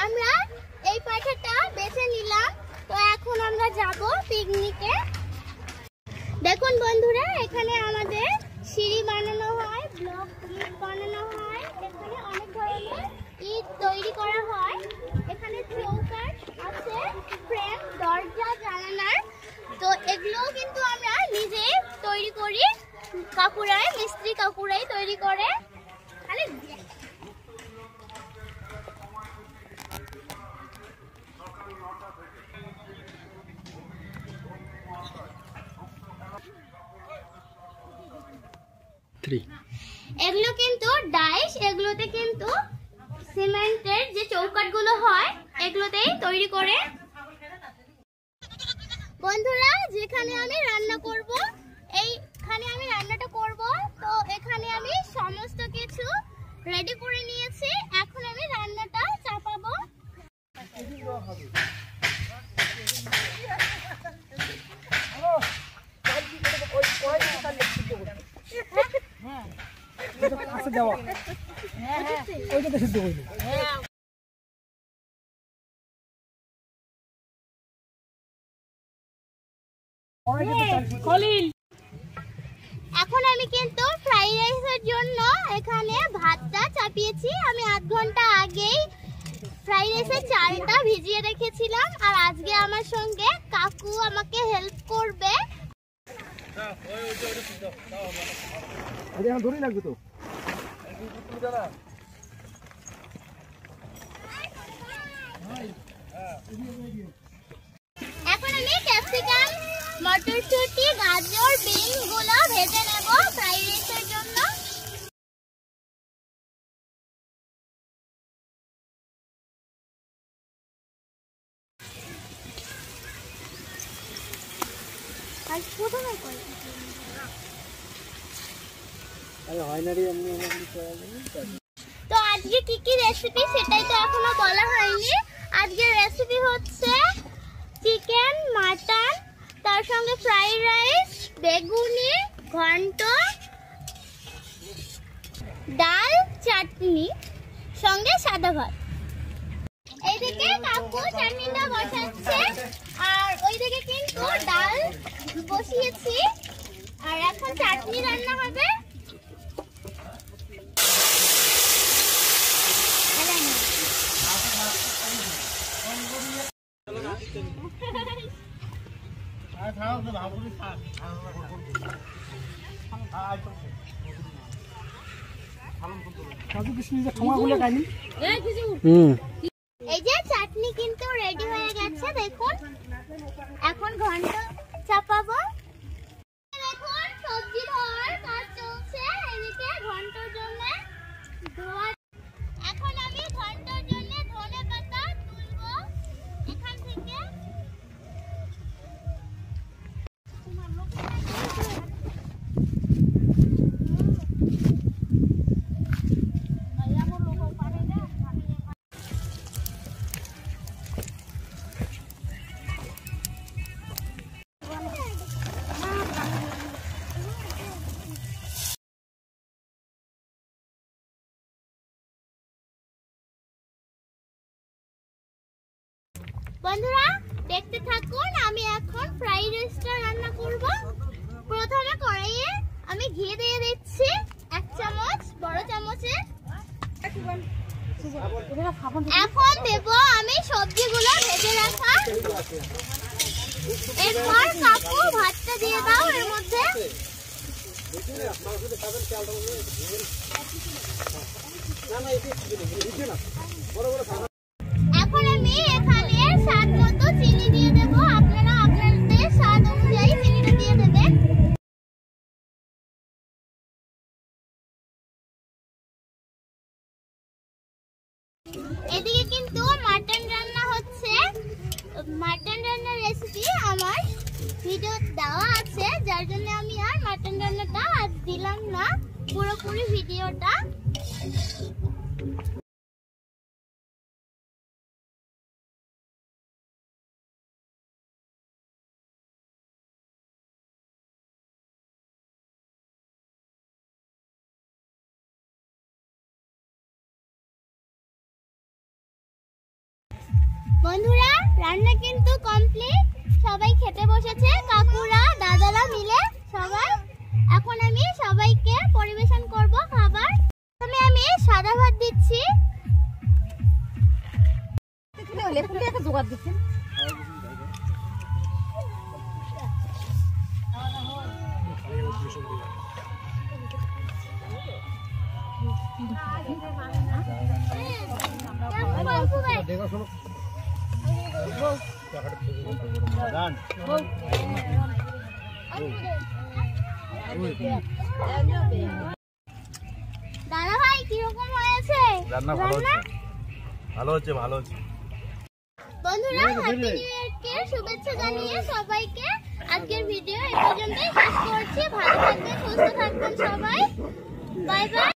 আমরা এই পাঠাটা বেছে নিলাম। তো এখন আমরা যাব পিকনিকে। দেখুন বন্ধুরা, এখানে আমাদের সিঁড়ি বানানো হয়, ব্লক ইট বানানো হয়, এখানে অনেক ধরনের ইট তৈরি করা হয়। এখানে চৌকাঠ আছে, ফ্রেম, দরজা, জানালার। তো এগুলো কিন্তু আমরা নিজে তৈরি করি, কাকুরাই, মিস্ত্রি কাকুরাই তৈরি করে। এগুলো কিন্তু ডাইস, এগুলোতে কিন্তু সিমেন্টের যে চৌকাঠগুলো হয় এগুলোতেই তৈরি করে। বন্ধুরা, যেখানে আমি রান্না করব, এইখানে আমি রান্নাটা করব। তো এখানে আমি সমস্ত কিছু রেডি করে নিয়েছি। এখন আমি রান্নাটা চাপাবো। এখন আমি কিন্তু ফ্রাইড রাইসের জন্য এখানে ভাতটা চাপিয়েছি। আমি আধ ঘন্টা আগেই ফ্রাইড রাইসের চালটা ভিজিয়ে রেখেছিলাম, আর আজকে আমার সঙ্গে কাকু আমাকে হেল্প করবে। এখন আমি ক্যাপসিকাম, মটরশুঁটি, গাজর, বিন গুলো ভেজে নেব ফ্রাইড রাইসের জন্য। তো আজকে কি কি রেসিপি সেটাই তো এখনো বলা হয়নি। আজকের রেসিপি হচ্ছে চিকেন, মাটন, তার সঙ্গে ফ্রাইড রাইস, বেগুনি, ঘন্ট, ডাল, চাটনি, সঙ্গে সাদা ভাত। এইদিকে কাকু চাটনিটা বসাচ্ছে, আর ওইদিকে কিন্তু ডাল বসিয়েছি, আর এখন চাটনি রান্না হবে। এই যে চাটনি কিন্তু রেডি হয়ে গেছে, দেখুন। এখন ঘন্ট চাপাবো। দেখুন সবজি ধোয়ার কাজ চলছে, এদিকে ঘন্টর জন্য ধোয়া। এখন আমি ঘন্টর জন্য ধনে পাতা তুলবো এখান থেকে। বন্ধুরা দেখতে থাকুন, আমি এখন ফ্রাইড রাইসটা রান্না করব। প্রথমে কড়াইয়ে আমি ঘি দিয়ে দিচ্ছি 1 চামচ, বড় চামচে। এখন দেব আমি সবজিগুলো ভেজে রাখা। এরপর কাকু ভাতটা দিয়ে দাও এর মধ্যে। এখন আমি এখানে স্বাদ মতো চিনি দিয়ে দেবো, আপনারা আপনাদের স্বাদ অনুযায়ী চিনিটা দিয়ে দেবেন। এদিকে কিন্তু মাটন রান্না হচ্ছে। মাটন রান্নার রেসিপি আমার ভিডিও দেওয়া আছে, যার জন্য আমি আর মাটন রান্নাটা আর দিলাম না, পুরোপুরি ভিডিওটা। বন্ধুরা রান্না কিন্তু কমপ্লিট, সবাই খেতে বসেছে, কাকুরা দাদারা মিলে সবাই। এখন আমি সবাইকে পরিবেশন করব খাবার। প্রথমে আমি সাদা ভাত দিচ্ছি। জোগাড় দিচ্ছেন দাদা ভাই কিরকম হয়েছে রান্না? ভালো হচ্ছে ভালো হচ্ছে। বন্ধুরা হ্যাপি নিউ ইয়ারকে শুভেচ্ছা জানিয়ে সবাইকে আজকের ভিডিও এই পর্যন্তই শেষ করছি। ভালো থাকবেন, সুস্থ থাকবেন সবাই। Bye bye.